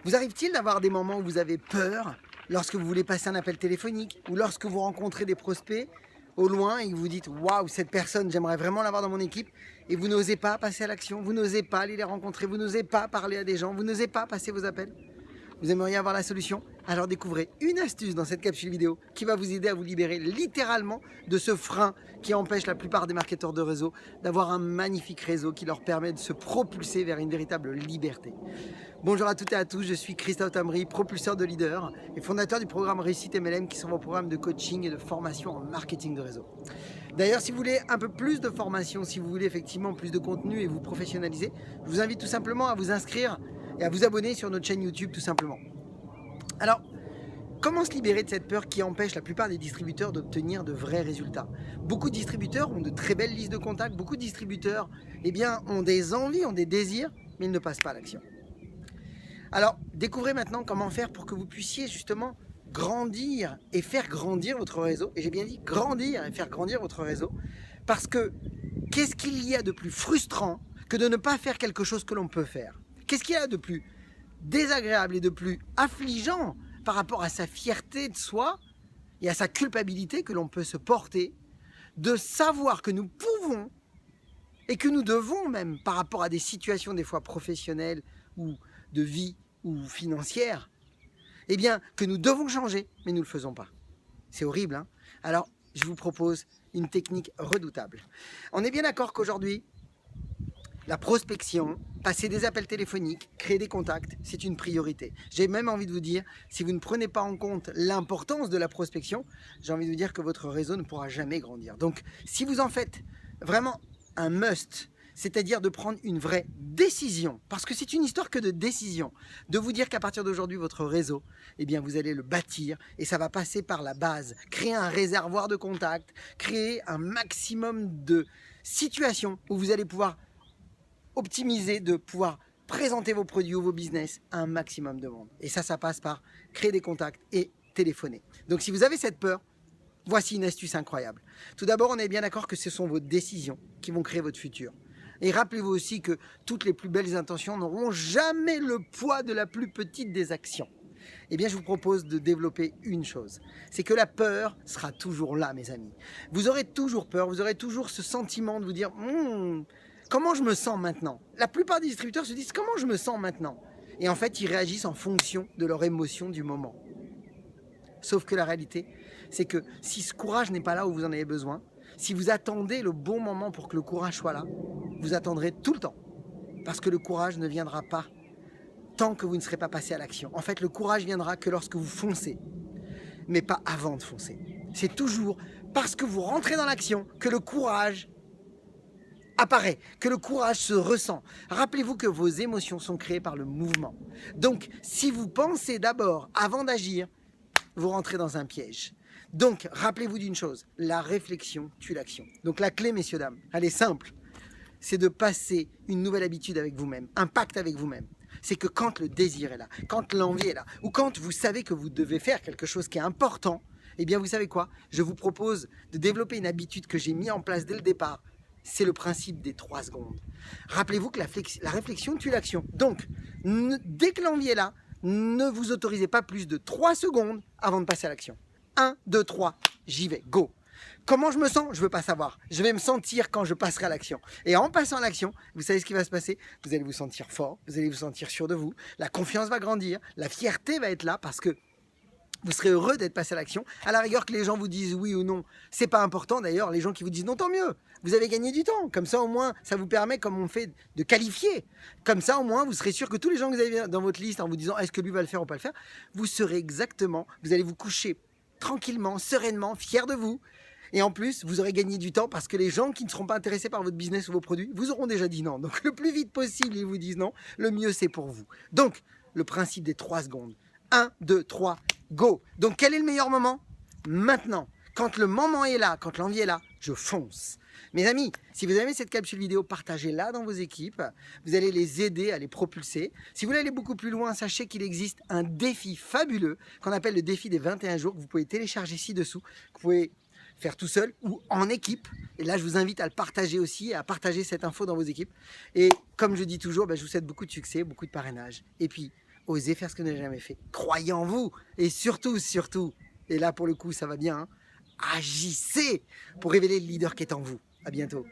Vous arrive-t-il d'avoir des moments où vous avez peur lorsque vous voulez passer un appel téléphonique ou lorsque vous rencontrez des prospects au loin et que vous dites waouh, cette personne, j'aimerais vraiment l'avoir dans mon équipe et vous n'osez pas passer à l'action, vous n'osez pas aller les rencontrer, vous n'osez pas parler à des gens, vous n'osez pas passer vos appels? Vous aimeriez avoir la solution? Alors découvrez une astuce dans cette capsule vidéo qui va vous aider à vous libérer littéralement de ce frein qui empêche la plupart des marketeurs de réseau d'avoir un magnifique réseau qui leur permet de se propulser vers une véritable liberté. Bonjour à toutes et à tous, je suis Christophe Tambry, propulseur de leader et fondateur du programme Réussite MLM qui sont vos programmes de coaching et de formation en marketing de réseau. D'ailleurs, si vous voulez un peu plus de formation, si vous voulez effectivement plus de contenu et vous professionnaliser, je vous invite tout simplement à vous inscrire et à vous abonner sur notre chaîne YouTube tout simplement. Alors, comment se libérer de cette peur qui empêche la plupart des distributeurs d'obtenir de vrais résultats? Beaucoup de distributeurs ont de très belles listes de contacts, beaucoup de distributeurs ont des envies, ont des désirs, mais ils ne passent pas à l'action. Alors, découvrez maintenant comment faire pour que vous puissiez justement grandir et faire grandir votre réseau. Et j'ai bien dit grandir et faire grandir votre réseau. Parce que qu'est-ce qu'il y a de plus frustrant que de ne pas faire quelque chose que l'on peut faire? Qu'est-ce qu'il y a de plus désagréable et de plus affligeant par rapport à sa fierté de soi et à sa culpabilité que l'on peut se porter, de savoir que nous pouvons et que nous devons même, par rapport à des situations des fois professionnelles ou de vie ou financière, eh bien que nous devons changer, mais nous ne le faisons pas. C'est horrible, hein? Alors, je vous propose une technique redoutable. On est bien d'accord qu'aujourd'hui, la prospection, passer des appels téléphoniques, créer des contacts, c'est une priorité. J'ai même envie de vous dire, si vous ne prenez pas en compte l'importance de la prospection, j'ai envie de vous dire que votre réseau ne pourra jamais grandir. Donc, si vous en faites vraiment un must, c'est-à-dire de prendre une vraie décision, parce que c'est une histoire que de décision, de vous dire qu'à partir d'aujourd'hui, votre réseau, eh bien, vous allez le bâtir et ça va passer par la base. Créer un réservoir de contacts, créer un maximum de situations où vous allez pouvoir optimiser, de pouvoir présenter vos produits ou vos business à un maximum de monde. Et ça passe par créer des contacts et téléphoner. Donc si vous avez cette peur, voici une astuce incroyable. Tout d'abord, on est bien d'accord que ce sont vos décisions qui vont créer votre futur. Et rappelez-vous aussi que toutes les plus belles intentions n'auront jamais le poids de la plus petite des actions. Eh bien, je vous propose de développer une chose. C'est que la peur sera toujours là, mes amis. Vous aurez toujours peur, vous aurez toujours ce sentiment de vous dire comment je me sens maintenant? La plupart des distributeurs se disent comment je me sens maintenant? Et en fait, ils réagissent en fonction de leur émotion du moment. Sauf que la réalité, c'est que si ce courage n'est pas là où vous en avez besoin, si vous attendez le bon moment pour que le courage soit là, vous attendrez tout le temps. Parce que le courage ne viendra pas tant que vous ne serez pas passé à l'action. En fait, le courage viendra que lorsque vous foncez, mais pas avant de foncer. C'est toujours parce que vous rentrez dans l'action que le courage apparaît, que le courage se ressent. Rappelez-vous que vos émotions sont créées par le mouvement. Donc, si vous pensez d'abord avant d'agir, vous rentrez dans un piège. Donc, rappelez-vous d'une chose, la réflexion tue l'action. Donc la clé, messieurs, dames, elle est simple. C'est de passer une nouvelle habitude avec vous-même, un pacte avec vous-même. C'est que quand le désir est là, quand l'envie est là, ou quand vous savez que vous devez faire quelque chose qui est important, eh bien vous savez quoi? Je vous propose de développer une habitude que j'ai mis en place dès le départ. C'est le principe des 3 secondes. Rappelez-vous que la réflexion tue l'action. Donc, dès que l'envie est là, ne vous autorisez pas plus de 3 secondes avant de passer à l'action. 1, 2, 3, j'y vais, go! Comment je me sens? Je ne veux pas savoir. Je vais me sentir quand je passerai à l'action. Et en passant à l'action, vous savez ce qui va se passer? Vous allez vous sentir fort, vous allez vous sentir sûr de vous, la confiance va grandir, la fierté va être là parce que vous serez heureux d'être passé à l'action. À la rigueur que les gens vous disent oui ou non, c'est pas important. D'ailleurs, les gens qui vous disent non, tant mieux. Vous avez gagné du temps. Comme ça, au moins, ça vous permet, comme on fait, de qualifier. Comme ça, au moins, vous serez sûr que tous les gens que vous avez dans votre liste en vous disant est-ce que lui va le faire ou pas le faire, vous serez exactement, vous allez vous coucher tranquillement, sereinement, fier de vous. Et en plus, vous aurez gagné du temps parce que les gens qui ne seront pas intéressés par votre business ou vos produits vous auront déjà dit non. Donc, le plus vite possible, ils vous disent non, le mieux c'est pour vous. Donc, le principe des 3 secondes. 1, 2, 3, go! Donc, quel est le meilleur moment? Maintenant. Quand le moment est là, quand l'envie est là, je fonce. Mes amis, si vous aimez cette capsule vidéo, partagez-la dans vos équipes. Vous allez les aider à les propulser. Si vous voulez aller beaucoup plus loin, sachez qu'il existe un défi fabuleux qu'on appelle le défi des 21 jours que vous pouvez télécharger ci-dessous, que vous pouvez faire tout seul ou en équipe. Et là, je vous invite à le partager aussi, à partager cette info dans vos équipes. Et comme je dis toujours, je vous souhaite beaucoup de succès, beaucoup de parrainage. Et puis, osez faire ce que vous n'avez jamais fait. Croyez en vous. Et surtout, et là pour le coup ça va bien, hein, agissez pour révéler le leader qui est en vous. À bientôt.